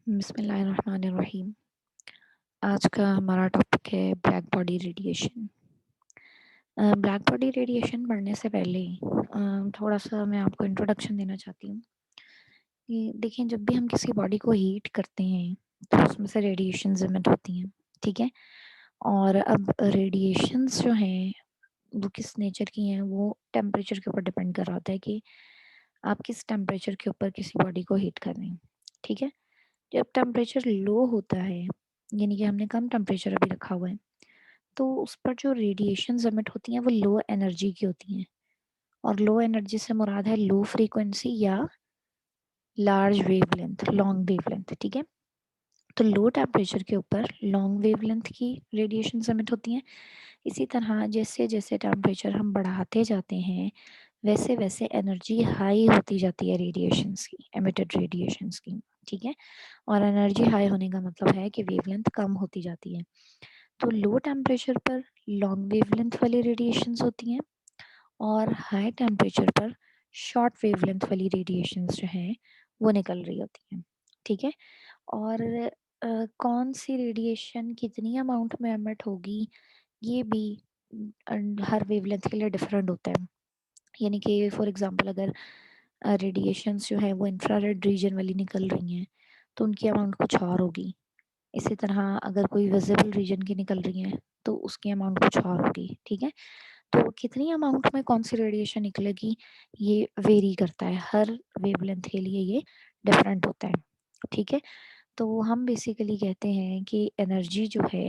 बिस्मिल्लाहिर्रहमानिर्रहीम। आज का हमारा टॉपिक है black body radiation. Black body radiation पढ़ने से पहले थोड़ा सा मैं आपको इंट्रोडक्शन देना चाहती हूँ कि देखिए, जब भी हम किसी बॉडी को हीट करते हैं तो उसमें से रेडिएशंस एमिट होती हैं, ठीक है। और अब रेडिएशंस जो हैं वो किस नेचर की हैं, वो टेम्परेचर के ऊपर डिपेंड कर रहा होता है कि आप किस टेम्परेचर के ऊपर किसी बॉडी को हीट कर रहे हैं, ठीक है। जब टेम्परेचर लो होता है, यानी कि हमने कम टेम्परेचर अभी रखा हुआ है, तो उस पर जो रेडिएशंस एमिट होती हैं वो लो एनर्जी की होती हैं। और लो एनर्जी से मुराद है लो फ्रीक्वेंसी या लार्ज वेवलेंथ, लॉन्ग वेवलेंथ, ठीक है। तो लो टेम्परेचर के ऊपर लॉन्ग वेवलेंथ की रेडिएशंस एमिट होती हैं। इसी तरह जैसे जैसे टेम्परेचर हम बढ़ाते जाते हैं वैसे वैसे एनर्जी हाई होती जाती है रेडिएशंस की, एमिटेड रेडिएशंस की, ठीक है। और एनर्जी हाई होने का मतलब है कि वेवलेंथ कम होती जाती है। तो लो टेम्परेचर पर लॉन्ग वेवलेंथ वाली रेडिएशंस होती हैं और हाई टेम्परेचर पर शॉर्ट वेवलेंथ वाली रेडिएशंस जो हैं वो निकल रही होती हैं, ठीक है। और कौन सी रेडिएशन कितनी अमाउंट में एमिट होगी ये भी हर वेवलेंथ के लिए डिफरेंट होता है। यानी कि फॉर एग्जांपल अगर रेडिएशंस जो है वो इंफ्रारेड रीजन वाली निकल रही हैं तो उनकी अमाउंट कुछ और होगी। इसी तरह अगर कोई विजिबल रीजन की निकल रही हैं तो उसकी अमाउंट कुछ और होगी, ठीक है। तो कितनी अमाउंट में कौन सी रेडिएशन निकलेगी ये वेरी करता है, हर वेवलेंथ के लिए ये डिफरेंट होता है, ठीक है। तो हम बेसिकली कहते हैं कि एनर्जी जो है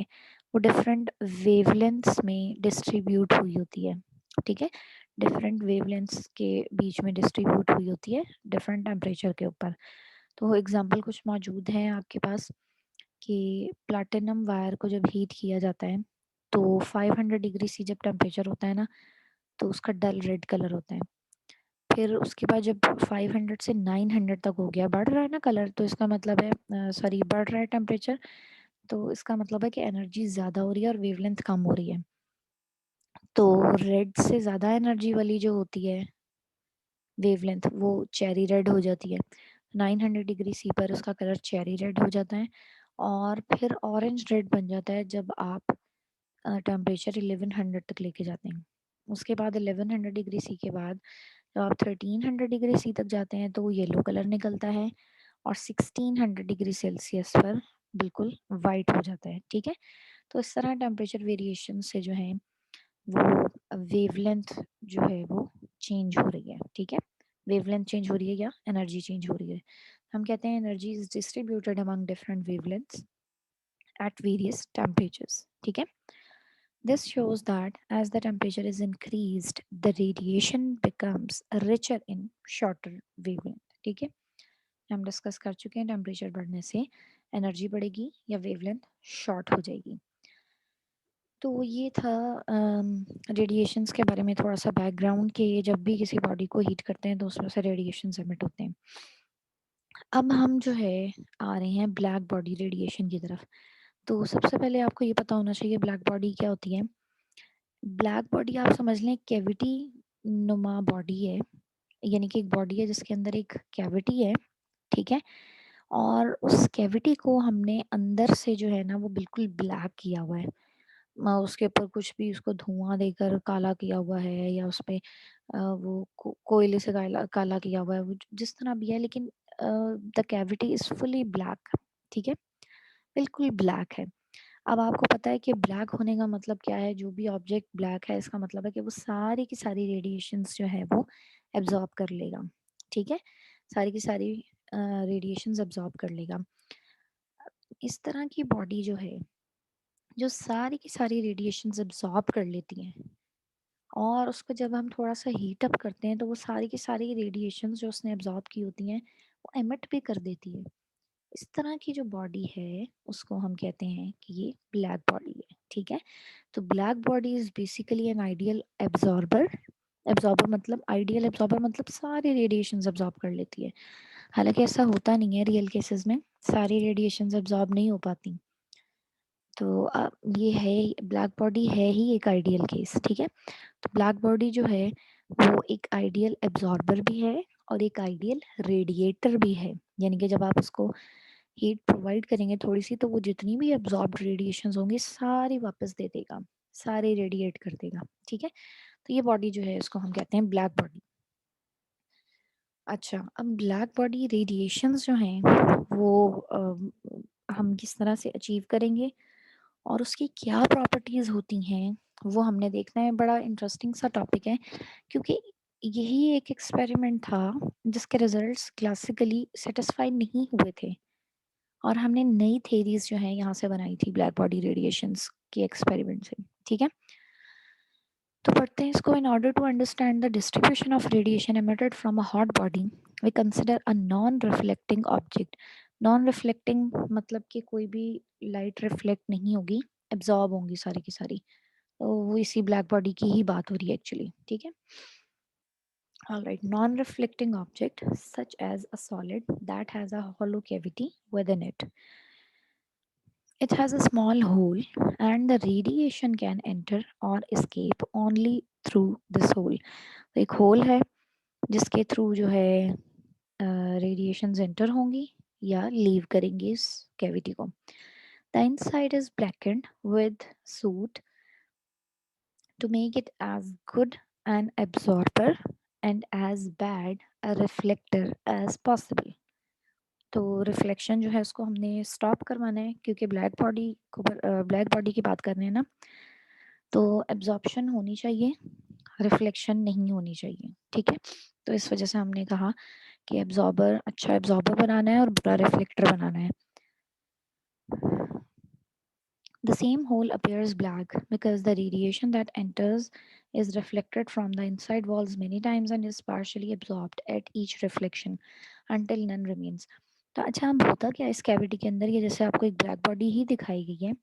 वो डिफरेंट वेवलेंथ्स में डिस्ट्रीब्यूट हुई होती है, ठीक है। डिफरेंट वेवलेंथ्स के बीच में डिस्ट्रीब्यूट हुई होती है डिफरेंट टेम्परेचर के ऊपर। तो एग्जांपल कुछ मौजूद हैं आपके पास कि प्लैटिनम वायर को जब हीट किया जाता है तो 500 डिग्री सी जब टेम्परेचर होता है ना तो उसका डल रेड कलर होता है। फिर उसके बाद जब 500 से 900 तक हो गया, बढ़ रहा है ना कलर, तो इसका मतलब है सॉरी बढ़ रहा है टेम्परेचर, तो इसका मतलब है कि एनर्जी ज़्यादा हो रही है और वेवलेंथ कम हो रही है। तो रेड से ज़्यादा एनर्जी वाली जो होती है वेवलेंथ वो चेरी रेड हो जाती है। 900 डिग्री सी पर उसका कलर चेरी रेड हो जाता है और फिर ऑरेंज रेड बन जाता है जब आप टेम्परेचर 1100 तक लेके जाते हैं। उसके बाद 1100 डिग्री सी के बाद जब आप 1300 डिग्री सी तक जाते हैं तो वो येलो कलर निकलता है और 1600 डिग्री सेल्सियस पर बिल्कुल वाइट हो जाता है, ठीक है। तो इस तरह टेम्परेचर वेरिएशन से जो है वो वेवलेंथ जो है वो चेंज हो रही है, ठीक है। वेवलेंथ चेंज हो रही है या एनर्जी चेंज हो रही है। हम कहते हैं energy is distributed among different wavelengths at various temperatures, ठीक है। This shows that as the temperature is increased, the radiation becomes richer in shorter wavelength, ठीक है। हम डिस्कस कर चुके हैं टेम्परेचर बढ़ने से एनर्जी बढ़ेगी या वेवलेंथ शॉर्ट हो जाएगी। तो ये था रेडिएशंस के बारे में थोड़ा सा बैकग्राउंड कि जब भी किसी बॉडी को हीट करते हैं तो उसमें से रेडिएशंस एमिट होते हैं। अब हम जो है आ रहे हैं ब्लैक बॉडी रेडिएशन की तरफ। तो सबसे पहले आपको ये पता होना चाहिए ब्लैक बॉडी क्या होती है। ब्लैक बॉडी आप समझ लें कैविटी नुमा बॉडी है, यानी कि एक बॉडी है जिसके अंदर एक कैविटी है, ठीक है। और उस कैविटी को हमने अंदर से जो है ना वो बिल्कुल ब्लैक किया हुआ है। उसके ऊपर कुछ भी उसको धुआं देकर काला किया हुआ है या उसपे वो कोयले से काला काला किया हुआ है, वो जिस तरह भी है, लेकिन the cavity is fully black, ठीक है, बिल्कुल ब्लैक है। अब आपको पता है कि ब्लैक होने का मतलब क्या है, जो भी ऑब्जेक्ट ब्लैक है इसका मतलब है कि वो सारी की सारी रेडिएशंस जो है वो एब्जॉर्ब कर लेगा, ठीक है। सारी की सारी रेडिएशंस एब्जॉर्ब कर लेगा। इस तरह की बॉडी जो है जो सारी की सारी रेडिएशंस एब्जॉर्ब कर लेती हैं और उसको जब हम थोड़ा सा हीट अप करते हैं तो वो सारी की सारी रेडिएशंस जो उसने एब्जॉर्ब की होती हैं वो एमिट भी कर देती है। इस तरह की जो बॉडी है उसको हम कहते हैं कि ये ब्लैक बॉडी है, ठीक है। तो black body is basically an ideal absorber. Absorber मतलब आइडियल एब्जॉर्बर मतलब सारी रेडिएशंस एब्जॉर्ब कर लेती है। हालांकि ऐसा होता नहीं है रियल केसेस में, सारी रेडिएशंस एब्जॉर्ब नहीं हो पाती। तो ये है ब्लैक बॉडी है ही एक आइडियल केस, ठीक है। तो ब्लैक बॉडी जो है वो एक आइडियल एब्जॉर्बर भी है और एक आइडियल रेडिएटर भी है। यानी कि जब आप उसको हीट प्रोवाइड करेंगे थोड़ी सी, तो वो जितनी भी एब्जॉर्ब्ड रेडिएशंस होंगी सारी वापस दे देगा, सारे रेडिएट कर देगा। ठीक है, तो ये बॉडी जो है इसको हम कहते हैं ब्लैक बॉडी। अच्छा, अब ब्लैक बॉडी रेडिएशंस जो हैं वो हम किस तरह से अचीव करेंगे और उसकी क्या प्रॉपर्टीज होती हैं वो हमने देखना है। बड़ा इंटरेस्टिंग सा टॉपिक है, क्योंकि यही एक एक्सपेरिमेंट था जिसके रिजल्ट्स क्लासिकली सेटिस्फाई नहीं हुए थे, और हमने नई थेरीज जो है यहाँ से बनाई थी ब्लैक बॉडी रेडिएशंस के एक्सपेरिमेंट से। ठीक है, तो पढ़ते हैं इसको। In order to understand the distribution of radiation emitted from a hot body, we consider a non reflecting object. Non reflecting मतलब कि कोई भी लाइट रिफ्लेक्ट नहीं होगी, एब्जॉर्ब होंगी सारी की सारी। तो वो इसी ब्लैक बॉडी की ही बात हो रही है एक्चुअली। ठीक है, alright, non-reflecting object such as a solid that has a hollow cavity within it. It has a small hole and the radiation can enter or escape only through this hole. तो एक whole है जिसके through जो है radiations enter होंगी या leave करेंगी इस कैविटी को। The inside is blackened with soot to make it as good an absorber and as bad a reflector as possible. तो रिफ्लेक्शन जो है उसको हमने स्टॉप करवाना है, क्योंकि ब्लैक बॉडी की बात कर रहे हैं ना, तो एब्जॉर्प्शन होनी चाहिए, रिफ्लेक्शन नहीं होनी चाहिए। ठीक है, तो इस वजह से हमने कहा कि अच्छा एब्जॉर्बर बनाना है और बुरा रिफ्लेक्टर बनाना है। The same hole appears black because the radiation that enters is reflected from the inside walls many times and is partially absorbed at each reflection until none remains. तो अच्छा, अब होता क्या है इस कैविटी के अंदर, ये जैसे आपको एक ब्लैक बॉडी ही दिखाई गई है,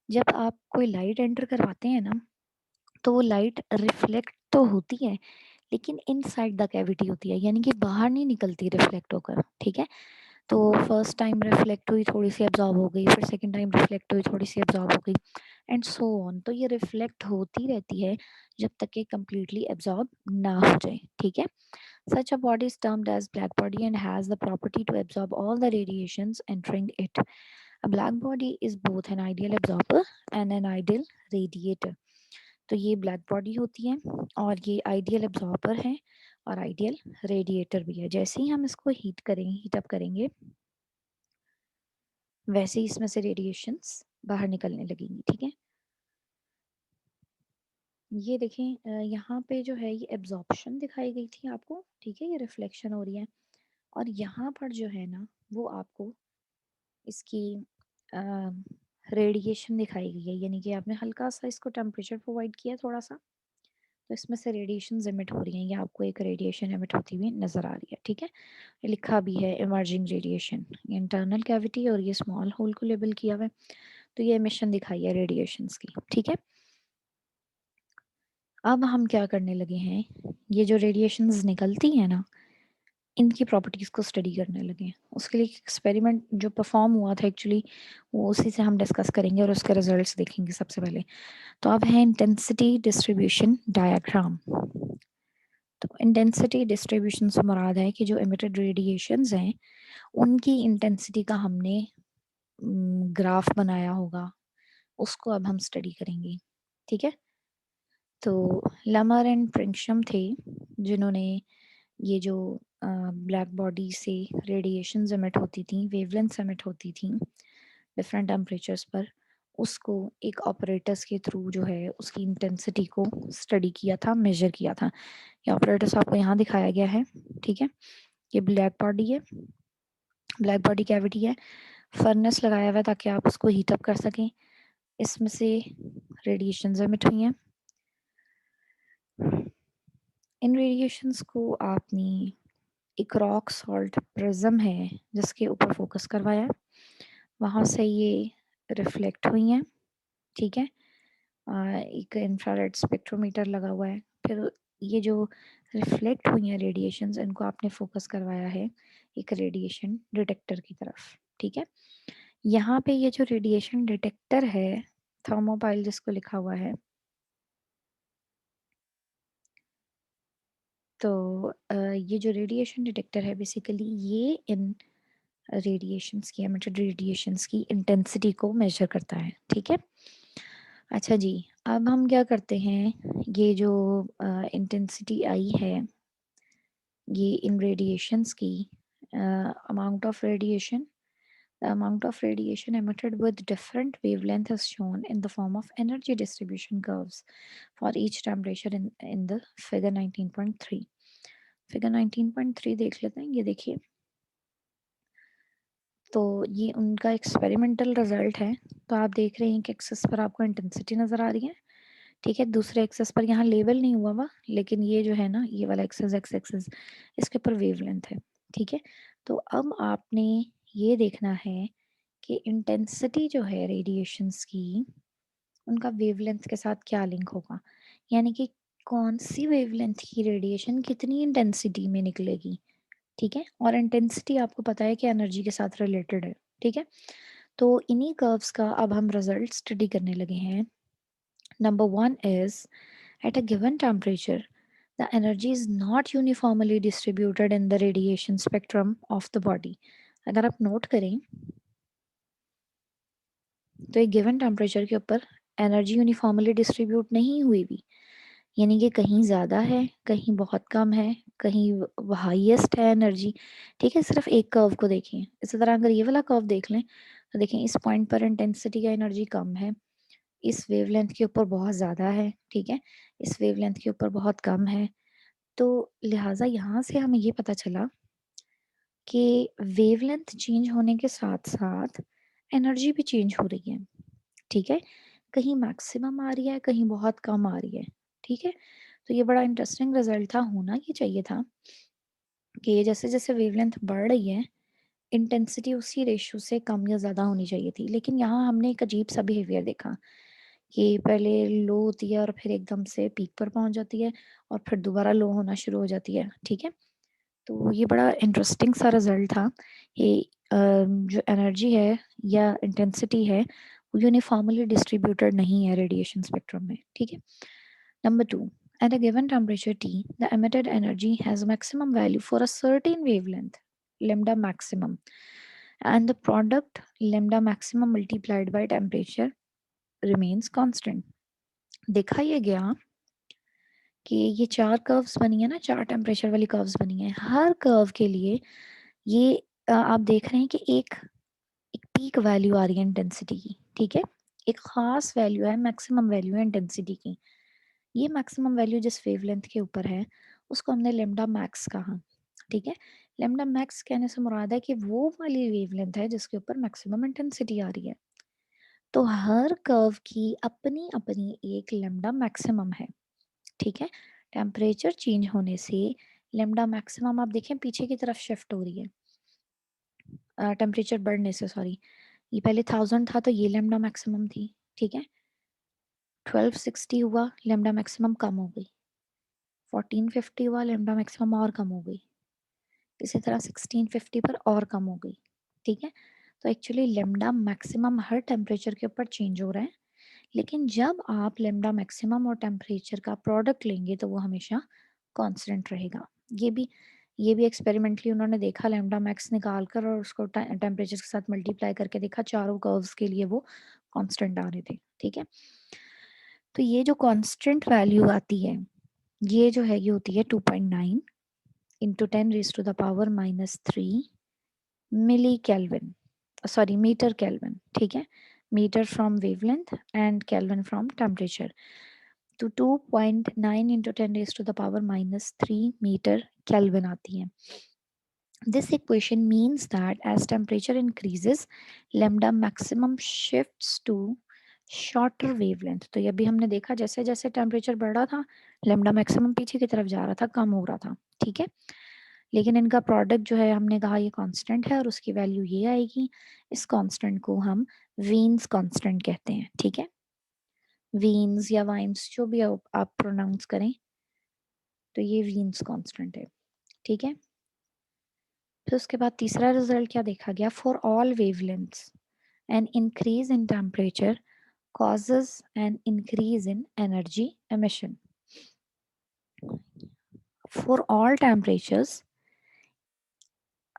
जब आप कोई लाइट एंटर करवाते हैं ना, तो वो लाइट रिफ्लेक्ट तो होती है लेकिन इनसाइड द कैविटी होती है, यानी कि बाहर नहीं निकलती रिफ्लेक्ट होकर। ठीक है, तो फर्स्ट टाइम रिफ्लेक्ट हुई, थोड़ी सी एब्जॉर्ब हो गई, फिर सेकंड टाइम रिफ्लेक्ट हुई, थोड़ी सी एब्जॉर्ब हो गई, एंड सो ऑन। तो ये रिफ्लेक्ट होती रहती है जब तक कि कंप्लीटली एब्जॉर्ब ना हो जाए। ठीक है, such a body is termed as black body and has the property to absorb all the radiations entering it. A black body is both an ideal absorber and an ideal radiator. तो ये black body होती है और ये ideal absorber है और ideal radiator भी है। जैसे ही हम इसको हीट अप करेंगे, वैसे ही इसमें से रेडिएशंस बाहर निकलने लगेंगी। ठीक है, ये देखें, यहाँ पे जो है ये एब्जॉर्प्शन दिखाई गई थी आपको। ठीक है, ये रिफ्लेक्शन हो रही है, और यहाँ पर जो है ना वो आपको इसकी रेडिएशन दिखाई गई है, यानी कि आपने हल्का सा इसको टेम्परेचर प्रोवाइड किया थोड़ा सा, तो इसमें से रेडिएशन एमिट हो रही हैं। ये आपको एक रेडिएशन एमिट होती हुई नजर आ रही है। ठीक है, ये लिखा भी है इमर्जिंग रेडिएशन, इंटरनल कैविटी और ये स्मॉल होल को लेबल किया हुआ है, तो ये एमिशन दिखाई है रेडिएशंस की। ठीक है, अब हम क्या करने लगे हैं, ये जो रेडिएशंस निकलती हैं ना, इनकी प्रॉपर्टीज को स्टडी करने लगे हैं। उसके लिए एक्सपेरिमेंट जो परफॉर्म हुआ था एक्चुअली, वो उसी से हम डिस्कस करेंगे और उसके रिजल्ट्स देखेंगे सबसे पहले। तो अब है इंटेंसिटी डिस्ट्रीब्यूशन डायग्राम। तो इंटेंसिटी डिस्ट्रीब्यूशन से मुराद है कि जो एमिटेड रेडिएशंस हैं उनकी इंटेंसिटी का हमने ग्राफ बनाया होगा, उसको अब हम स्टडी करेंगे। ठीक है, तो लमर एंड प्रिंगशम थे जिन्होंने ये जो ब्लैक बॉडी से रेडिएशंस एमिट होती थी, वेवलेंथ्स एमिट होती थी डिफरेंट टेम्परेचर्स पर, उसको एक ऑपरेटर्स के थ्रू जो है उसकी इंटेंसिटी को स्टडी किया था, मेजर किया था। ये ऑपरेटर्स आपको यहाँ दिखाया गया है। ठीक है, ये ब्लैक बॉडी है, ब्लैक बॉडी कैविटी है, फर्नेस लगाया हुआ है ताकि आप उसको हीट अप कर सकें। इसमें से रेडिएशंस एमिट हुई हैं। इन रेडिएशंस को आपने एक रॉक सॉल्ट प्रिज्म है जिसके ऊपर फोकस करवाया है, वहाँ से ये रिफ्लेक्ट हुई हैं। ठीक है, एक इंफ्रारेड स्पेक्ट्रोमीटर लगा हुआ है। फिर ये जो रिफ्लेक्ट हुई हैं रेडिएशंस, इनको आपने फोकस करवाया है एक रेडिएशन डिटेक्टर की तरफ। ठीक है, यहाँ पे ये जो रेडिएशन डिटेक्टर है, थर्मोपाइल जिसको लिखा हुआ है, तो ये जो रेडिएशन डिटेक्टर है बेसिकली ये इन रेडिएशंस की, एमिटेड रेडिएशंस की इंटेंसिटी को मेजर करता है। ठीक है, अच्छा जी, अब हम क्या करते हैं, ये जो इंटेंसिटी आई है ये इन रेडिएशंस की, amount of radiation, the amount of radiation emitted with different wavelength is shown in the form of energy distribution curves for each temperature in the figure 19.3। Figure 19.3 देख लेते हैं, ये देखिए, तो ये उनका एक्सपेरिमेंटल रिजल्ट है। तो आप देख रहे हैं कि एक्सेस पर आपको इंटेंसिटी नज़र आ रही है, ठीक है, दूसरे एक्सेस पर यहाँ लेवल नहीं हुआ हुआ, लेकिन ये जो है ना, ये वाला एक्सेस एक्स एक्सेस, इसके ऊपर वेवलेंथ है। ठीक है, तो अब आपने ये देखना है कि इंटेंसिटी जो है रेडिएशंस की, उनका वेवलेंथ के साथ क्या लिंक होगा, यानी कि कौन सी वेवलेंथ की रेडिएशन कितनी इंटेंसिटी में निकलेगी। ठीक है, और इंटेंसिटी आपको पता है कि एनर्जी के साथ रिलेटेड है। ठीक है, तो इन्हीं कर्व्स का अब हम रिजल्ट स्टडी करने लगे हैं। Number one is at a given temperature the energy is not uniformly distributed in the radiation spectrum of the body। अगर आप नोट करें तो एक गिवन टेम्परेचर के ऊपर एनर्जी यूनिफॉर्मली डिस्ट्रीब्यूट नहीं हुई भी, यानी कि कहीं ज़्यादा है, कहीं बहुत कम है, कहीं हाईएस्ट है एनर्जी। ठीक है, सिर्फ एक कर्व को देखें। इसी तरह अगर ये वाला कर्व देख लें तो देखें इस पॉइंट पर इंटेंसिटी का एनर्जी कम है, इस वेवलेंथ के ऊपर बहुत ज़्यादा है, ठीक है, इस वेवलेंथ के ऊपर बहुत कम है। तो लिहाजा यहाँ से हमें ये पता चला कि वेवलेंथ चेंज होने के साथ साथ एनर्जी भी चेंज हो रही है। ठीक है, कहीं मैक्सिमम आ रही है, कहीं बहुत कम आ रही है। ठीक है, तो ये बड़ा इंटरेस्टिंग रिजल्ट था, होना ये चाहिए था कि जैसे जैसे वेवलेंथ बढ़ रही है इंटेंसिटी उसी रेशियो से कम या ज़्यादा होनी चाहिए थी, लेकिन यहाँ हमने एक अजीब सा बिहेवियर देखा कि पहले लो होती है और फिर एकदम से पीक पर पहुंच जाती है और फिर दोबारा लो होना शुरू हो जाती है। ठीक है, तो ये बड़ा इंटरेस्टिंग सा रिजल्ट था। ये जो एनर्जी है या इंटेंसिटी है वो यूनिफॉर्मली डिस्ट्रीब्यूटेड नहीं है रेडिएशन स्पेक्ट्रम में। ठीक है, number two, at a given temperature T, the emitted energy has a maximum value for a certain wavelength, lambda maximum, and the product lambda maximum multiplied by temperature remains constant। देखा ये गया कि ये चार curves बनी है ना, चार टेम्परेचर वाली कर्व्स बनी है, हर कर्व के लिए ये आप देख रहे हैं कि एक एक पीक वैल्यू आ रही है इंटेंसिटी की। ठीक है, एक खास वैल्यू है, मैक्सिमम वैल्यू है इंटेंसिटी की। ये मैक्सिमम वैल्यू जिस वेवलेंथ के ऊपर है उसको हमने लेमडा मैक्स कहा। ठीक है, लेमडा मैक्स कहने से मुराद है कि वो वाली वेवलेंथ है जिसके ऊपर मैक्सिमम इंटेंसिटी आ रही है। तो हर कर्व की अपनी अपनी एक लेमडा मैक्सिमम है। ठीक है, टेम्परेचर चेंज होने से लेमडा मैक्सिमम आप देखें पीछे की तरफ शिफ्ट हो रही है, टेम्परेचर बढ़ने से, सॉरी, ये पहले 1000 था तो ये लेमडा मैक्सिमम थी। ठीक है, 1260 हुआ, लेमडा मैक्सिमम कम हो गई, 1450 हुआ, लेमडा मैक्सिमम और कम हो गई, इसी तरह 1650 पर और कम हो गई। ठीक है, तो एक्चुअली लेमडा मैक्सिमम हर टेम्परेचर के ऊपर चेंज हो रहा है, लेकिन जब आप लेमडा मैक्सिमम और टेम्परेचर का प्रोडक्ट लेंगे तो वो हमेशा कांस्टेंट रहेगा। ये भी ये भी एक्सपेरिमेंटली उन्होंने देखा, लेमडा मैक्स निकाल कर और उसको टेम्परेचर के साथ मल्टीप्लाई करके देखा, चारों कर्व्स के लिए वो कांस्टेंट आ रहे थे। ठीक है, तो ये जो कांस्टेंट वैल्यू आती है ये जो है ये होती है 2.9 into 10⁻³ milli kelvin, sorry metre kelvin. ठीक है, metre from wavelength and kelvin from temperature. तो 2.9 इंटू 10⁻³ मीटर केल्विन आती है। This equation means that as temperature increases, lambda maximum shifts to shorter wavelength। तो ये भी हमने देखा जैसे जैसे टेम्परेचर बढ़ रहा था lambda maximum पीछे की तरफ जा रहा था, कम हो रहा था। ठीक है, लेकिन इनका प्रोडक्ट जो है हमने कहा ये कांस्टेंट है और उसकी वैल्यू ये आएगी। इस कांस्टेंट को हम वीन्स कांस्टेंट कहते हैं। ठीक है, वीन्स या वाइन्स जो भी आप प्रोनाउंस करें, तो ये वीन्स कांस्टेंट है। ठीक है, फिर उसके बाद तीसरा रिजल्ट क्या देखा गया, for all wavelengths an increase in temperature causes an increase in energy emission। For all temperatures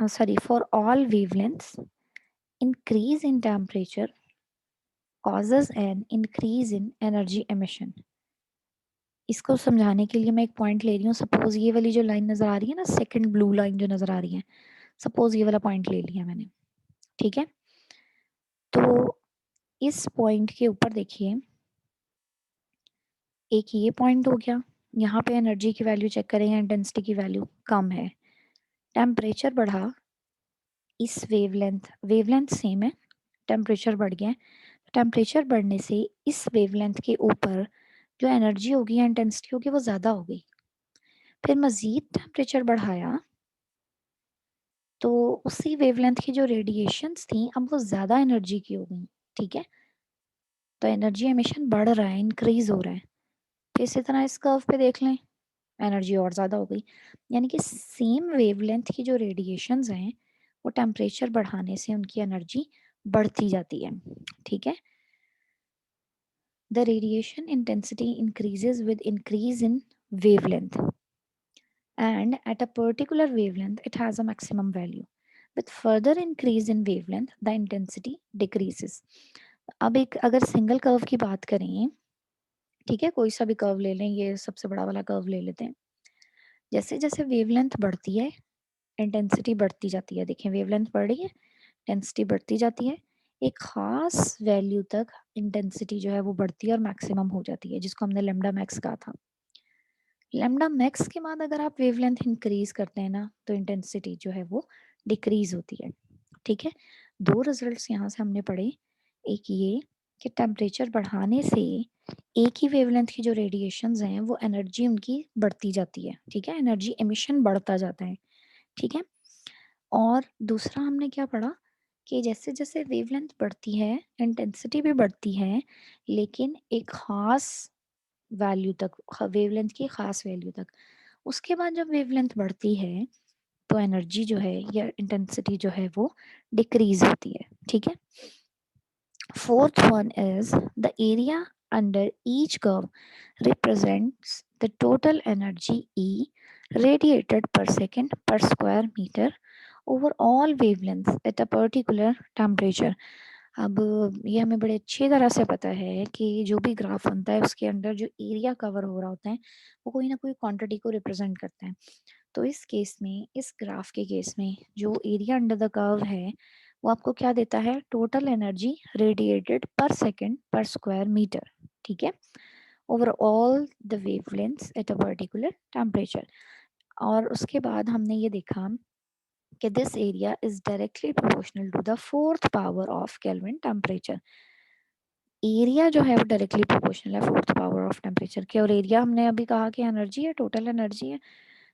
for all wavelengths, increase in temperature causes an increase in energy emission. इसको समझाने के लिए मैं एक पॉइंट ले रही हूँ. सपोज ये वाली जो लाइन नजर आ रही है ना, सेकंड ब्लू लाइन जो नजर आ रही है, सपोज ये वाला पॉइंट ले लिया मैंने. ठीक है, तो इस पॉइंट के ऊपर देखिए, एक ये पॉइंट हो गया. यहाँ पे एनर्जी की वैल्यू चेक करेंगे, इंटेंसिटी की वैल्यू कम है. टेम्परेचर बढ़ा, इस वेवलेंथ सेम है, टेम्परेचर बढ़ गया. टेम्परेचर बढ़ने से इस वेवलेंथ के ऊपर जो एनर्जी होगी या इंटेंसिटी होगी वो ज़्यादा हो गई. फिर मज़ीद टेम्परेचर बढ़ाया तो उसी वेवलेंथ की जो रेडिएशंस थी अब वो ज़्यादा एनर्जी की हो गई. ठीक है, तो एनर्जी एमिशन बढ़ रहा है, इंक्रीज हो रहा है. फिर इसी तरह इस कर्व पे देख लें, एनर्जी और ज़्यादा हो गई. यानी कि सेम वेवलेंथ की जो रेडिएशंस हैं वो टेम्परेचर बढ़ाने से उनकी एनर्जी बढ़ती जाती है. ठीक है, the radiation intensity increases with increase in wavelength, and at a particular wavelength it has a maximum value. With further increase in wavelength the intensity decreases. अब एक अगर सिंगल कर्व की बात करें, ठीक है, कोई सा भी कर्व ले लें, ये सबसे बड़ा वाला कर्व ले लेते हैं. जैसे जैसे वेवलेंथ बढ़ती है इंटेंसिटी बढ़ती जाती है. देखिए वेवलेंथ बढ़ रही है, इंटेंसिटी बढ़ती जाती है. एक खास वैल्यू तक इंटेंसिटी जो है वो बढ़ती है और मैक्सिमम हो जाती है, जिसको हमने लेमडा मैक्स कहा था. लेमडा मैक्स के बाद अगर आप वेवलेंथ इंक्रीज करते हैं ना तो इंटेंसिटी जो है वो डिक्रीज होती है. ठीक है, दो रिजल्ट्स यहाँ से हमने पढ़े. एक ये कि टेम्परेचर बढ़ाने से एक ही वेवलेंथ की जो रेडिएशंस हैं वो एनर्जी उनकी बढ़ती जाती है. ठीक है, एनर्जी एमिशन बढ़ता जाता है. ठीक है, और दूसरा हमने क्या पढ़ा कि जैसे जैसे वेवलेंथ बढ़ती है इंटेंसिटी भी बढ़ती है, लेकिन एक खास वैल्यू तक, वेवलेंथ की खास वैल्यू तक. उसके बाद जब वेवलेंथ बढ़ती है तो एनर्जी जो है या इंटेंसिटी जो है वो डिक्रीज होती है. ठीक है, fourth one is the area under each curve represents the total energy E radiated per second per square meter over all wavelengths at a particular temperature. अब ये हमें बड़े अच्छी तरह से पता है कि जो भी ग्राफ बनता है उसके अंदर जो एरिया कवर हो रहा होता है वो कोई ना कोई क्वांटिटी को रिप्रेजेंट करता है. तो इस केस में, इस ग्राफ के केस में जो एरिया अंडर द कर्व है वो आपको क्या देता है, total energy radiated per second per square metre. ठीक है, over all the wavelengths at a particular temperature. और उसके बाद हमने ये देखा कि this area is directly proportional to the fourth power of kelvin temperature. Area जो है वो डायरेक्टली प्रोपोर्शनल है फोर्थ पावर ऑफ टेम्परेचर के. और एरिया हमने अभी कहा कि एनर्जी है, टोटल एनर्जी है.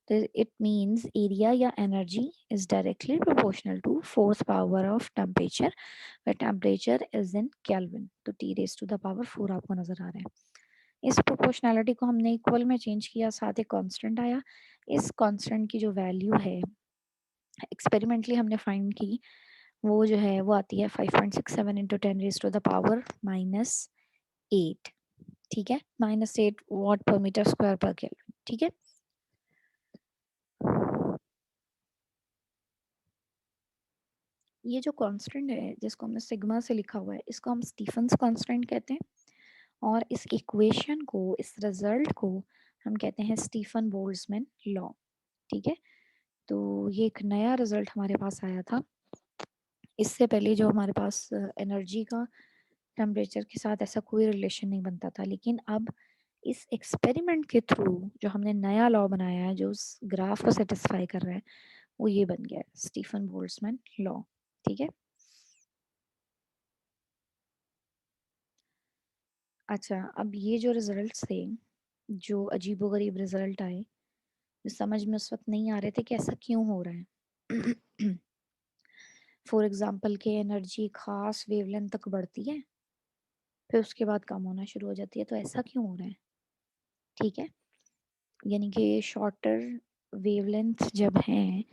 तो इट मीन्स एरिया या energy is directly proportional to fourth power of temperature, where temperature is in Kelvin. तो T raised to the power 4 आपको नजर आ रहा है. इस प्रोपोर्शनैलिटी को हमने इक्वल में चेंज किया, साथ एक कांस्टेंट आया. इस कांस्टेंट की जो वैल्यू है एक्सपेरिमेंटली हमने फाइंड की, वो जो है वो आती है 5.67 into 10 raise to the power -8. ठीक है, -8 वॉट पर मीटर स्क्वायर पर केल्विन. ठीक है, ये जो कांस्टेंट है जिसको हमने सिग्मा से लिखा हुआ है इसको हम स्टीफन्स कांस्टेंट कहते हैं. और इस इक्वेशन को, इस रिजल्ट को हम कहते हैं स्टीफन बोल्ट्जमैन लॉ. ठीक है, तो ये एक नया रिजल्ट हमारे पास आया था. इससे पहले जो हमारे पास एनर्जी का टेम्परेचर के साथ ऐसा कोई रिलेशन नहीं बनता था, लेकिन अब इस एक्सपेरिमेंट के थ्रू जो हमने नया लॉ बनाया है जो उस ग्राफ को सेटिस्फाई कर रहा है वो ये बन गया है, स्टीफन बोल्ट्जमैन लॉ. ठीक है, अच्छा, अब ये जो रिजल्ट्स थे, जो अजीबोगरीब रिजल्ट आए, जो समझ में उस वक्त नहीं आ रहे थे कि ऐसा क्यों हो रहा है. फॉर एग्जाम्पल के एनर्जी खास वेवलेंथ तक बढ़ती है फिर उसके बाद कम होना शुरू हो जाती है, तो ऐसा क्यों हो रहा है. ठीक है, यानी कि शॉर्टर वेवलेंथ जब हैं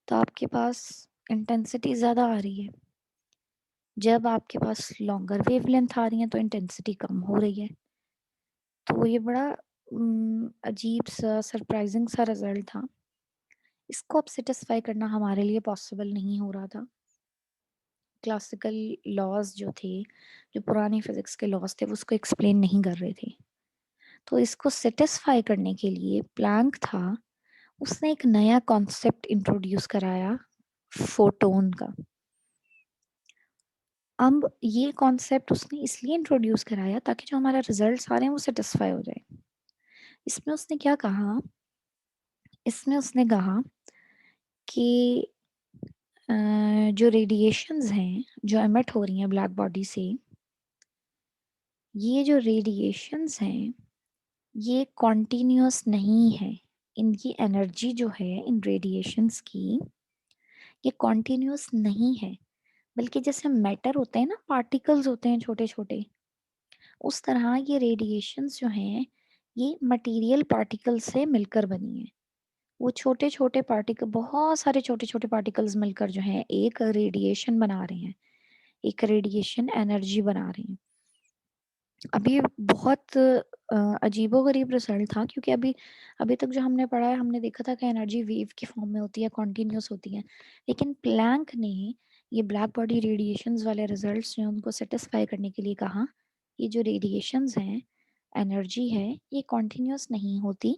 तो आपके पास इंटेंसिटी ज़्यादा आ रही है, जब आपके पास लॉन्गर वेवलेंथ आ रही है तो इंटेंसिटी कम हो रही है. तो ये बड़ा अजीब सा सरप्राइजिंग सा रिजल्ट था. इसको अब सेटिस्फाई करना हमारे लिए पॉसिबल नहीं हो रहा था। क्लासिकल लॉज जो थे, जो पुराने फिजिक्स के लॉज थे, वो उसको एक्सप्लेन नहीं कर रहे थे। तो इसको सेटिस्फाई करने के लिए प्लैंक था, उसने एक नया कॉन्सेप्ट इंट्रोड्यूस कराया, फोटोन का। अब ये कॉन्सेप्ट उसने इसलिए इंट्रोड्यूस कराया ताकि जो हमारा रिजल्ट आ रहे हैं वो सेटिस्फाई हो जाए। इसमें उसने क्या कहा, इसमें उसने कहा कि जो रेडिएशंस हैं जो एमिट हो रही हैं ब्लैक बॉडी से, ये जो रेडिएशंस हैं ये कॉन्टिन्यूस नहीं है। इनकी एनर्जी जो है इन रेडिएशंस की, ये कॉन्टिन्यूस नहीं है, बल्कि जैसे मैटर होते हैं ना, पार्टिकल्स होते हैं छोटे छोटे, उस तरह ये रेडिएशंस जो हैं ये मटेरियल पार्टिकल्स से मिलकर बनी है। वो छोटे छोटे पार्टिकल, बहुत सारे छोटे छोटे पार्टिकल्स मिलकर जो हैं एक रेडिएशन बना रहे हैं, एक रेडिएशन एनर्जी बना रहे हैं। अभी बहुत अजीबोगरीब रिजल्ट था, क्योंकि अभी अभी तक जो हमने पढ़ा है, हमने देखा था कि एनर्जी वेव की फॉर्म में होती है, कॉन्टिन्यूस होती है। लेकिन प्लैंक ने ये ब्लैक बॉडी रेडिएशंस वाले रिजल्ट्स जो हैं, उनको सेटिस्फाई करने के लिए कहा, ये जो रेडिएशंस हैं, एनर्जी है, ये कॉन्टिन्यूस नहीं होती,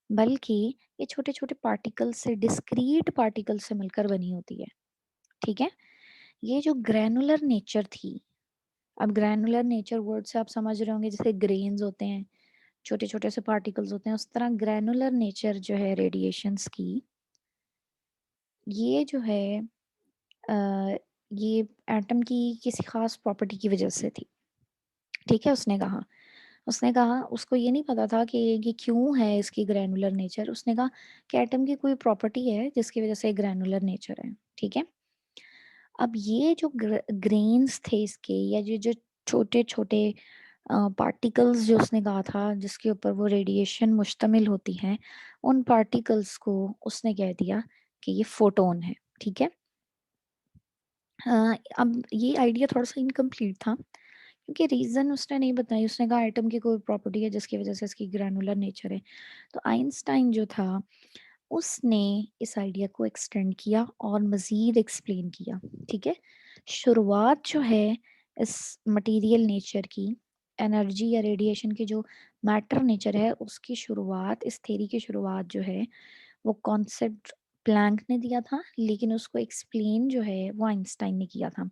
बल्कि ये छोटे छोटे पार्टिकल्स से, डिस्क्रीट पार्टिकल्स से मिलकर बनी होती है। ठीक है। ये जो ग्रैनुलर नेचर थी, अब ग्रैनुलर नेचर वर्ड से आप समझ रहे होंगे, जैसे ग्रेन्स होते हैं, छोटे छोटे से पार्टिकल्स होते हैं, उस तरह ग्रैनुलर नेचर जो है रेडिएशंस की, ये जो है ये एटम की किसी खास प्रॉपर्टी की वजह से थी। ठीक है। उसने कहा उसको ये नहीं पता था कि ये क्यों है इसकी ग्रैनुलर नेचर। उसने कहा कि एटम की कोई प्रॉपर्टी है जिसकी वजह से ग्रैनुलर नेचर है। ठीक है। अब ये जो ग्रेन्स थे इसके, या ये जो छोटे छोटे पार्टिकल्स जो उसने कहा था जिसके ऊपर वो रेडिएशन मुश्तमिल होती है, उन पार्टिकल्स को उसने कह दिया कि ये फोटोन है। ठीक है। अब ये आइडिया थोड़ा सा इनकम्प्लीट था, क्योंकि रीजन उसने नहीं बताई। उसने कहा एटम की कोई प्रॉपर्टी है जिसकी वजह से इसकी ग्रैनुलर नेचर है। तो आइंस्टाइन जो था, उसने इस आइडिया को एक्सटेंड किया और मज़ीद एक्सप्लेन किया। ठीक है। शुरुआत जो है इस मटेरियल नेचर की, एनर्जी या रेडिएशन की जो मैटर नेचर है, उसकी शुरुआत, इस थ्योरी की शुरुआत जो है, वो कॉन्सेप्ट प्लैंक ने दिया था, लेकिन उसको एक्सप्लेन जो है वो आइंस्टाइन ने किया था।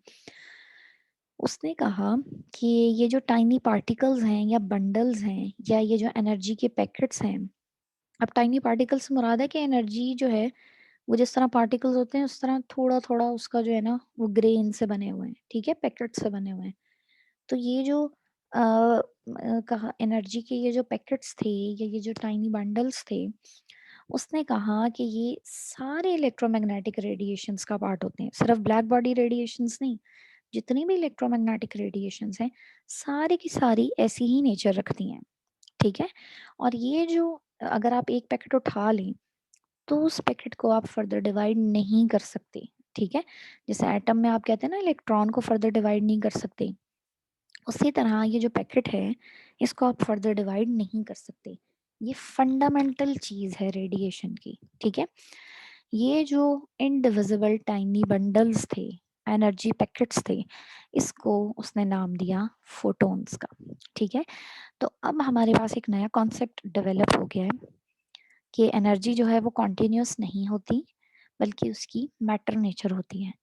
उसने कहा कि ये जो टाइनी पार्टिकल्स हैं या बंडल्स हैं, या ये जो एनर्जी के पैकेट्स हैं, अब टाइनी पार्टिकल्स से मुराद है कि एनर्जी जो है वो जिस तरह पार्टिकल्स होते हैं उस तरह थोड़ा थोड़ा उसका जो है ना वो ग्रेन से बने हुए हैं। ठीक है। पैकेट से बने हुए हैं। तो ये जो कहा एनर्जी के ये जो पैकेट्स थे, या ये जो टाइनी बंडल्स थे, उसने कहा कि ये सारे इलेक्ट्रोमैग्नेटिक रेडिएशंस का पार्ट होते हैं, सिर्फ ब्लैक बॉडी रेडिएशंस नहीं। जितनी भी इलेक्ट्रोमैग्नेटिक रेडिएशंस हैं, सारी की सारी ऐसी ही नेचर रखती हैं। ठीक है। और ये जो, अगर आप एक पैकेट उठा लें तो उस पैकेट को आप फर्दर डिवाइड नहीं कर सकते। ठीक है। जैसे एटम में आप कहते हैं ना इलेक्ट्रॉन को फर्दर डिवाइड नहीं कर सकते, उसी तरह ये जो पैकेट है, इसको आप फर्दर डिवाइड नहीं कर सकते। ये फंडामेंटल चीज है रेडिएशन की। ठीक है। ये जो इनडिविजिबल टाइनी बंडल्स थे, एनर्जी पैकेट्स थे, इसको उसने नाम दिया फोटॉन्स का। ठीक है। तो अब हमारे पास एक नया कॉन्सेप्ट डेवलप हो गया है कि एनर्जी जो है वो कॉन्टिन्यूस नहीं होती, बल्कि उसकी मैटर नेचर होती है।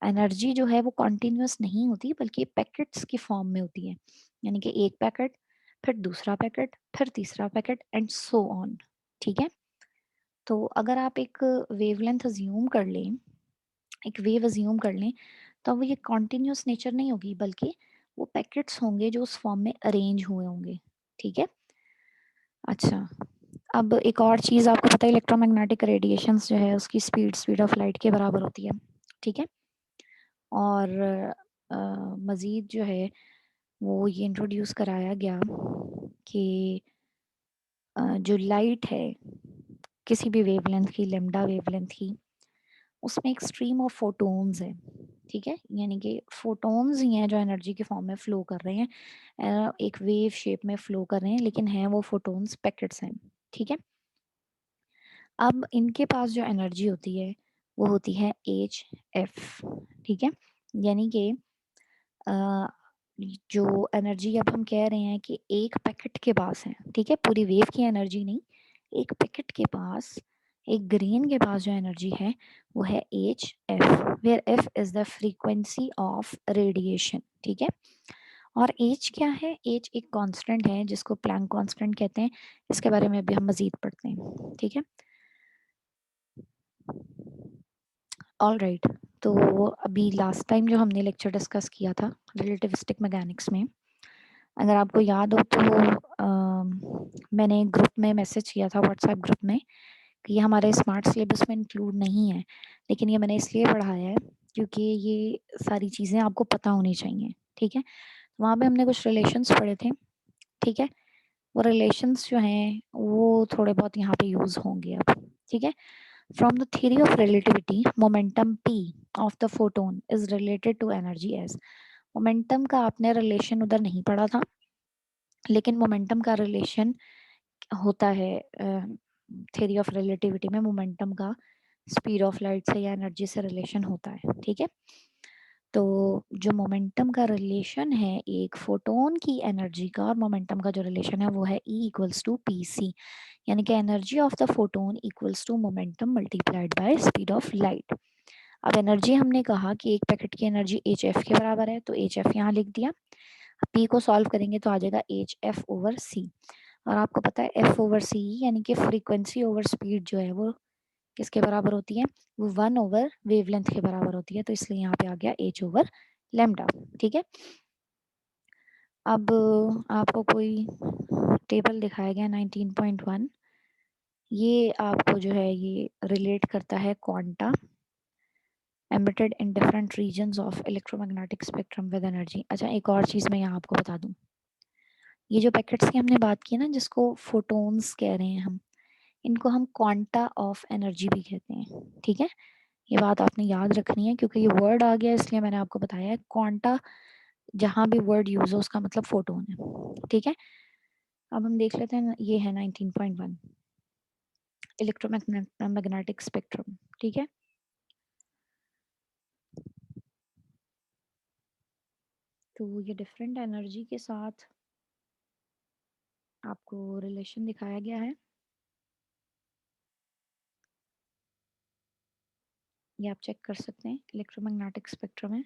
एनर्जी जो है वो कॉन्टिन्यूस नहीं होती, बल्कि पैकेट्स की फॉर्म में होती है। यानी कि एक पैकेट, फिर दूसरा पैकेट, फिर तीसरा पैकेट, एंड सो ऑन। ठीक है। तो अगर आप एक वेवलेंथ अज्यूम कर लें, एक वेव अज्यूम कर लें, तो वो ये कॉन्टिन्यूस नेचर नहीं होगी, बल्कि वो पैकेट्स होंगे जो उस फॉर्म में अरेंज हुए होंगे। ठीक है। अच्छा, अब एक और चीज़ आपको पता है, इलेक्ट्रोमैग्नेटिक रेडिएशंस जो है उसकी स्पीड स्पीड ऑफ लाइट के बराबर होती है। ठीक है। और मज़ीद जो है वो ये इंट्रोड्यूस कराया गया कि जो लाइट है किसी भी वेवलेंथ की, लेमडा वेवलेंथ की, उसमें एक स्ट्रीम ऑफ फोटॉन्स है। ठीक है। यानी कि फोटॉन्स ही हैं जो एनर्जी के फॉर्म में फ्लो कर रहे हैं, एक वेव शेप में फ्लो कर रहे हैं, लेकिन हैं वो फोटॉन्स पैकेट्स हैं। ठीक है। अब इनके पास जो एनर्जी होती है वो होती है HF, ठीक है। यानी कि जो एनर्जी अब हम कह रहे हैं कि एक पैकेट के पास है, ठीक है, पूरी वेव की एनर्जी नहीं, एक पैकेट के पास, एक ग्रेन के पास जो एनर्जी है वो है HF, where F is the frequency of radiation, ठीक है। और H क्या है? H एक कांस्टेंट है जिसको प्लैंक कांस्टेंट कहते हैं। इसके बारे में अभी हम मजीद पढ़ते हैं, ठीक है। ऑल राइट, तो अभी लास्ट टाइम जो हमने लेक्चर डिस्कस किया था रिलेटिविस्टिक मैकेनिक्स में, अगर आपको याद हो तो मैंने ग्रुप में मैसेज किया था, व्हाट्सएप ग्रुप में, कि ये हमारे स्मार्ट सिलेबस में इंक्लूड नहीं है, लेकिन ये मैंने इसलिए पढ़ाया है क्योंकि ये सारी चीज़ें आपको पता होनी चाहिए, ठीक है। वहाँ पे हमने कुछ रिलेशंस पढ़े थे, ठीक है। वो रिलेशंस जो हैं वो थोड़े बहुत यहाँ पे यूज़ होंगे अब, ठीक है। From the theory of relativity, momentum p of the photon is related to energy as, momentum का आपने रिलेशन उधर नहीं पढ़ा था, लेकिन मोमेंटम का रिलेशन होता है थ्योरी ऑफ रिलेटिविटी में। मोमेंटम का स्पीड ऑफ लाइट से या एनर्जी से रिलेशन होता है, ठीक है। तो जो मोमेंटम का रिलेशन है एक फोटोन की एनर्जी का और मोमेंटम का जो रिलेशन है वो है E equals to P C, यानी कि energy of the photon equals to momentum multiplied by speed of light. अब एनर्जी हमने कहा कि एक पैकेट की एनर्जी एच एफ के बराबर है, तो एच एफ यहाँ लिख दिया। पी को सॉल्व करेंगे तो आ जाएगा एच एफ ओवर सी, और आपको पता है एफ ओवर सी यानी कि फ्रीक्वेंसी ओवर स्पीड जो है वो किसके बराबर होती है? वो 1 ओवर वेवलेंथ के बराबर होती है, तो इसलिए यहाँ पे आ गया एच ओवर लेमडा, ठीक है। अब आपको कोई टेबल दिखाया गया 19.1, ये आपको जो है ये रिलेट करता है quanta emitted in different regions of electromagnetic spectrum with energy। अच्छा, एक और चीज़ मैं यहाँ आपको बता दूँ, ये जो पैकेट्स की हमने बात की ना जिसको फोटोन्स कह रहे हैं हम, इनको हम क्वांटा ऑफ एनर्जी भी कहते हैं, ठीक है। ये बात आपने याद रखनी है क्योंकि ये वर्ड आ गया इसलिए मैंने आपको बताया है। क्वांटा जहाँ भी वर्ड यूज हो उसका मतलब फोटोन है, ठीक है। अब हम देख लेते हैं, ये है 19.1 इलेक्ट्रोमैग्नेटिक स्पेक्ट्रम, ठीक है। तो ये डिफरेंट एनर्जी के साथ आपको रिलेशन दिखाया गया है, ये आप चेक कर सकते हैं। इलेक्ट्रोमैग्नेटिक स्पेक्ट्रम है,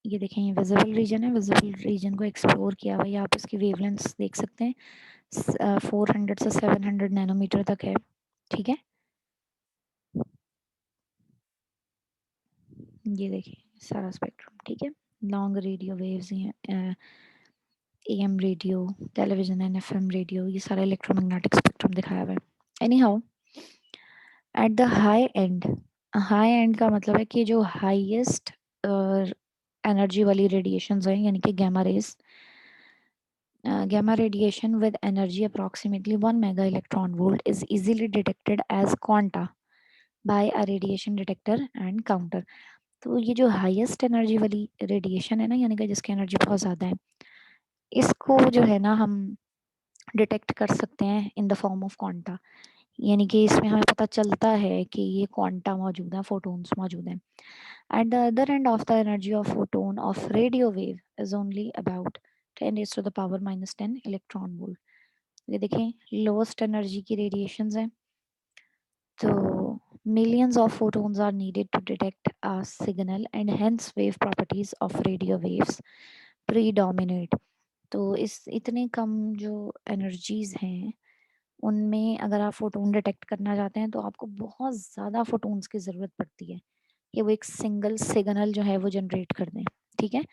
ये देखें, ये विजिबल रीजन है। विजिबल रीजन को एक्सप्लोर किया हुआ, आप इसकी वेवलेंथ्स देख सकते हैं, 400 से 700 नैनोमीटर तक है, ठीक है। ये देखिए सारा स्पेक्ट्रम, ठीक है। लॉन्ग रेडियो वेव्स हैं, am radio, television and FM radio, ये सारा इलेक्ट्रोमैग्नेटिक स्पेक्ट्रम दिखाया हुआ है। Any how, at the high and का मतलब है कि जो हाईएस्ट एनर्जी वाली रेडिएशंस हैं यानी कि gamma rays, gamma radiation with energy approximately 1 mega electron volt is easily detected as quanta by a radiation detector and counter। तो ये जो हाईएस्ट एनर्जी वाली रेडिएशन है ना, यानी कि जिसकी एनर्जी बहुत ज़्यादा है, इसको जो है ना हम डिटेक्ट कर सकते हैं in the form of quanta, यानी कि इसमें हमें पता चलता है कि ये क्वांटा मौजूद है, फोटोन्स मौजूद हैं। At the other end of the energy of photon of radio wave is only about 10 raised to the power minus 10 electron volt। ये देखें लोएस्ट एनर्जी की रेडिएशंस हैं, तो millions of photons are needed to detect a signal and hence wave properties of radio waves predominate। तो इस इतने कम जो energies हैं उनमें अगर आप फोटोन डिटेक्ट करना चाहते हैं तो आपको बहुत ज़्यादा फोटोन्स की ज़रूरत पड़ती है कि वो एक सिंगल सिग्नल जो है वो जनरेट कर दें, ठीक है।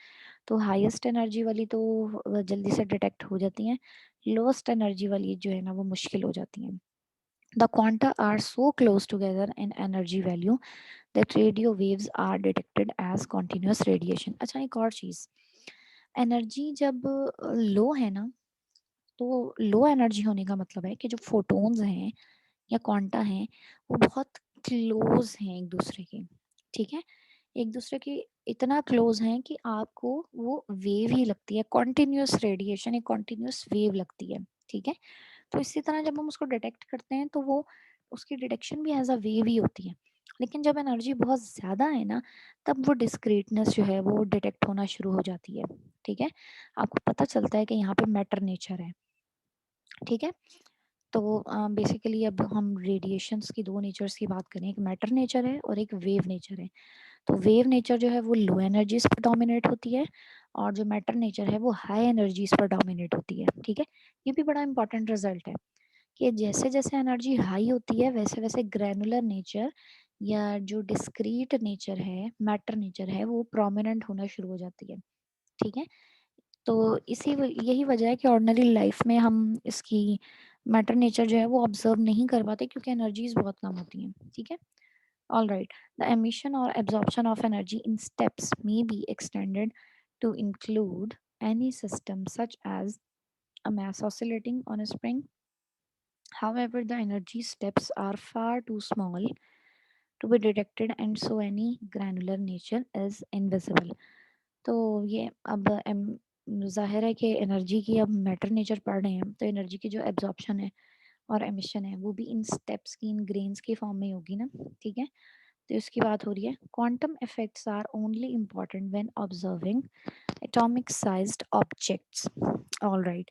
तो हाईएस्ट एनर्जी वाली तो जल्दी से डिटेक्ट हो जाती हैं, लोएस्ट एनर्जी वाली जो है ना वो मुश्किल हो जाती हैं। The quanta are so close together in energy value that radio waves are detected as continuous radiation. अच्छा, एक और चीज़, एनर्जी जब लो है ना, तो लो एनर्जी होने का मतलब है कि जो फोटोन्स हैं या क्वांटा हैं वो बहुत क्लोज हैं एक दूसरे के, ठीक है। एक दूसरे के इतना क्लोज हैं कि आपको वो वेव ही लगती है, कॉन्टिन्यूस रेडिएशन, एक कॉन्टिन्यूस वेव लगती है, ठीक है। तो इसी तरह जब हम उसको डिटेक्ट करते हैं तो वो उसकी डिटेक्शन भी एज अ वेव ही होती है। लेकिन जब एनर्जी बहुत ज़्यादा है ना, तब वो डिस्क्रीटनेस जो है वो डिटेक्ट होना शुरू हो जाती है। ठीक है, आपको पता चलता है कि यहाँ पे मैटर नेचर है। ठीक है, तो बेसिकली अब हम रेडिएशंस की दो नेचर्स की बात करें, एक मैटर नेचर है और एक वेव नेचर है। तो वेव नेचर जो है वो लो एनर्जीज पर डोमिनेट होती है, और जो मैटर नेचर है वो हाई एनर्जीज पर डोमिनेट होती है। ठीक है, ये भी बड़ा इंपॉर्टेंट रिजल्ट है कि जैसे जैसे एनर्जी हाई होती है वैसे वैसे ग्रैनुलर नेचर या जो डिस्क्रीट नेचर है, मैटर नेचर है, वो प्रोमिनेंट होना शुरू हो जाती है। ठीक है, तो यही वजह है कि ऑर्डिनरी लाइफ में हम इसकी मैटर नेचर जो है वो ऑब्जर्व नहीं कर पाते क्योंकि एनर्जीज बहुत कम होती हैं। ठीक है, ऑल राइट। द एमिशन और absorption of energy in steps may be extended to include any system such as a mass oscillating on a spring. However, the energy steps are far too small to be detected and so any granular nature is invisible. तो ये अब जाहिर है कि energy की अब matter nature पढ़ रहे हैं तो एनर्जी की जो एब्जॉर्प्शन है और एमिशन है वो भी इन स्टेप्स की, इन ग्रेन्स की फॉर्म में होगी ना। ठीक है, तो इसकी बात हो रही है, quantum effects are only important when observing atomic sized objects. All right,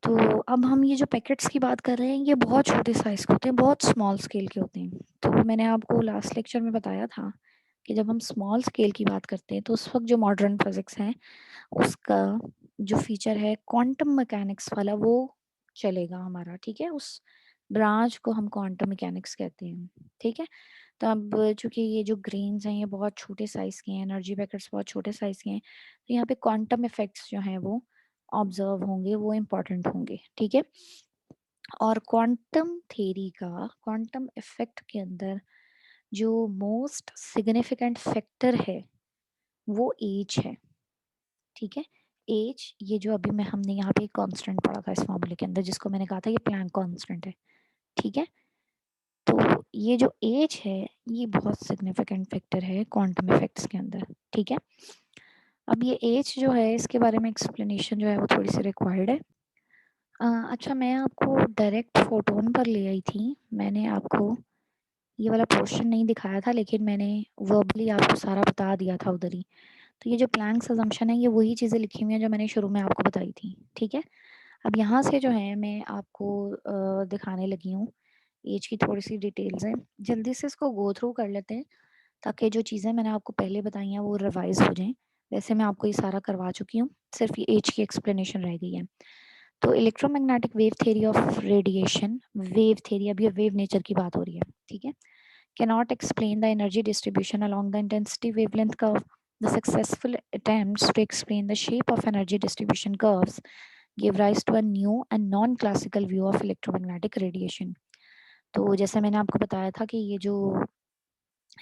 तो अब हम ये जो पैकेट्स की बात कर रहे हैं ये बहुत छोटे साइज के होते हैं, बहुत स्मॉल स्केल के होते हैं। तो मैंने आपको लास्ट लेक्चर में बताया था कि जब हम स्मॉल स्केल की बात करते हैं तो उस वक्त जो मॉडर्न फिजिक्स है उसका जो फीचर है क्वांटम मैकेनिक्स वाला वो चलेगा हमारा। ठीक है, उस ब्रांच को हम क्वांटम मैकेनिक्स कहते हैं। ठीक है, तो अब चूंकि ये जो ग्रेन्स हैं ये बहुत छोटे साइज के हैं, एनर्जी पैकेट्स बहुत छोटे साइज के हैं, तो यहाँ पे क्वांटम इफेक्ट्स जो हैं वो ऑब्जर्व होंगे, वो इम्पोर्टेंट होंगे। ठीक है, और क्वांटम थ्योरी का क्वांटम इफेक्ट के अंदर जो मोस्ट सिग्निफिकेंट फैक्टर है वो एज है। ठीक है, एज, ये जो अभी मैं हमने यहाँ पे कांस्टेंट पढ़ा था इस फॉर्मूले के अंदर जिसको मैंने कहा था ये प्लैंक कांस्टेंट है। ठीक है, तो ये जो एज है ये बहुत सिग्निफिकेंट फैक्टर है क्वांटम इफेक्ट्स के अंदर। ठीक है, अब ये एज जो है इसके बारे में एक्सप्लेनेशन जो है वो थोड़ी सी रिक्वायर्ड है। अच्छा, मैं आपको डायरेक्ट फोटोन पर ले आई थी, मैंने आपको ये वाला पोर्शन नहीं दिखाया था लेकिन मैंने वर्बली आपको सारा बता दिया था उधर ही। तो ये जो प्लैंक्स अजम्पशन है ये वही चीज़ें लिखी हुई हैं जो मैंने शुरू में आपको बताई थी। ठीक है, अब यहाँ से जो है मैं आपको दिखाने लगी हूँ, एज की थोड़ी सी डिटेल्स हैं, जल्दी से इसको गो थ्रू कर लेते हैं ताकि जो चीज़ें मैंने आपको पहले बताई हैं वो रिवाइज हो जाएं। वैसे मैं आपको ये सारा करवा चुकी हूँ, सिर्फ ये एज की एक्सप्लेनेशन रह गई है। तो electromagnetic wave theory of radiation, wave theory, अब ये वेव नेचर की बात हो रही है। ठीक है, cannot explain the energy distribution along the intensity wavelength curve. The successful attempts to explain the shape of energy distribution curves gave rise to a new and non-classical view of electromagnetic radiation. तो जैसे मैंने आपको बताया था कि ये जो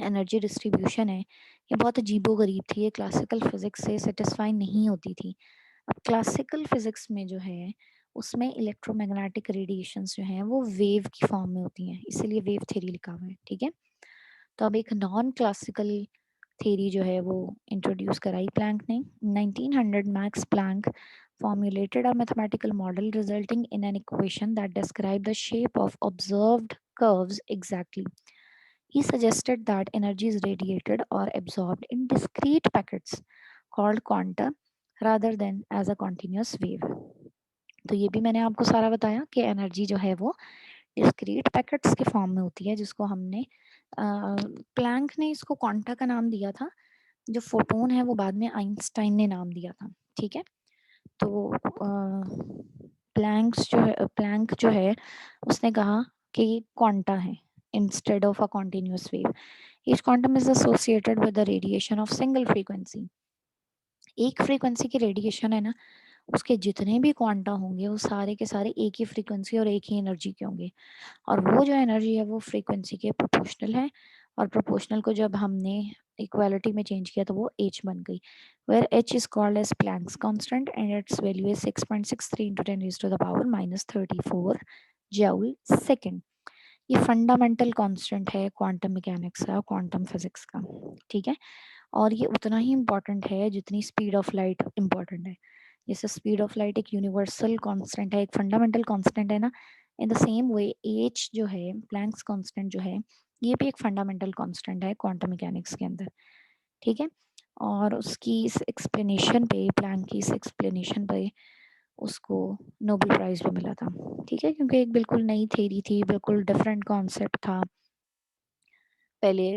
energy distribution है ये बहुत अजीबोगरीब थी, ये क्लासिकल फिजिक्स से सेटिस्फाई नहीं होती थी। अब क्लासिकल फिजिक्स में जो है उसमें इलेक्ट्रोमैग्नेटिक रेडिएशंस जो हैं वो वेव की फॉर्म में होती हैं, इसीलिए वेव थ्योरी लिखा हुआ है। ठीक है, तो अब एक नॉन क्लासिकल थ्योरी जो है वो इंट्रोड्यूस कराई प्लैंक ने। 1900 Max Planck formulated a mathematical model resulting in an equation that described the shape of observed curves exactly. He suggested that energy is radiated or absorbed in discrete packets called quanta rather than as a continuous wave. तो ये भी मैंने आपको सारा बताया कि energy जो है वो डिस्क्रीट पैकेट्स के फॉर्म में होती है जिसको हमने प्लैंक ने इसको क्वांटा का नाम दिया था, जो फोटोन है वो बाद में आइंस्टाइन ने नाम दिया था। ठीक है, तो प्लैंक जो है उसने कहा कि ये क्वांटा है instead of a continuous wave. Each quantum is associated with the radiation of single frequency. एक फ्रीक्वेंसी की रेडिएशन है ना, उसके जितने भी क्वांटा होंगे वो सारे के सारे एक ही फ्रीक्वेंसी और एक ही एनर्जी के होंगे, और वो जो एनर्जी है वो फ्रीक्वेंसी के प्रोपोर्शनल है, और प्रोपोर्शनल को जब हमने इक्वालिटी में चेंज किया तो वो h बन गई, where h is called as Planck's constant and its value is 6.63 into 10⁻⁻34 joule second. ये फंडामेंटल कांस्टेंट है क्वांटम मैकेनिक्स का, क्वांटम फिजिक्स का। ठीक है, और ये उतना ही इम्पोर्टेंट है जितनी स्पीड ऑफ लाइट इम्पोर्टेंट है। जैसे स्पीड ऑफ लाइट एक यूनिवर्सल कांस्टेंट है, एक फंडामेंटल कांस्टेंट है ना, in the same way H जो है, प्लैंक्स कांस्टेंट जो है, ये भी एक फंडामेंटल कांस्टेंट है क्वांटम मैकेनिक्स के अंदर, ठीक है। और उसकी इस एक्सप्लेनेशन पे, प्लैंक की इस एक्सप्लेनेशन पे उसको नोबेल प्राइज भी मिला था, ठीक है, क्योंकि एक बिल्कुल नई थ्योरी थी, बिल्कुल डिफरेंट कॉन्सेप्ट था। पहले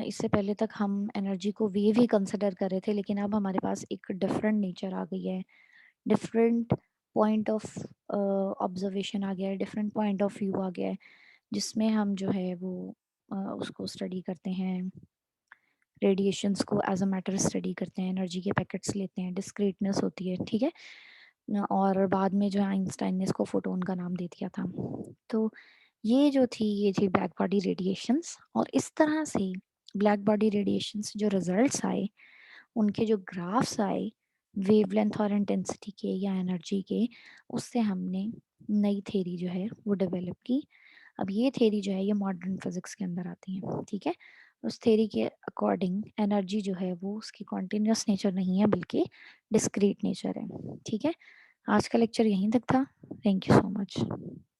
इससे पहले तक हम एनर्जी को वेव ही कंसिडर कर रहे थे, लेकिन अब हमारे पास एक डिफरेंट नेचर आ गई है, डिफरेंट पॉइंट ऑफ ऑब्जर्वेशन आ गया है, डिफरेंट पॉइंट ऑफ व्यू आ गया है, जिसमें हम जो है वो उसको स्टडी करते हैं, रेडिएशंस को एज अ मैटर स्टडी करते हैं, एनर्जी के पैकेट्स लेते हैं, डिस्क्रीटनेस होती है, ठीक है। और बाद में जो है आइंस्टाइन ने इसको फोटोन का नाम दे दिया था। तो ये जो थी, ये थी ब्लैक बॉडी रेडिएशंस। और इस तरह से ब्लैक बॉडी रेडिएशंस जो रिजल्ट्स आए, उनके जो ग्राफ्स आए वेवलेंथ और इंटेंसिटी के या एनर्जी के, उससे हमने नई थ्योरी जो है वो डेवलप की। अब ये थ्योरी जो है ये मॉडर्न फिजिक्स के अंदर आती है, ठीक है। उस थ्योरी के अकॉर्डिंग एनर्जी जो है वो उसकी कॉन्टिन्यूस नेचर नहीं है, बल्कि डिस्क्रीट नेचर है, ठीक है। आज का लेक्चर यहीं तक था। Thank you so much.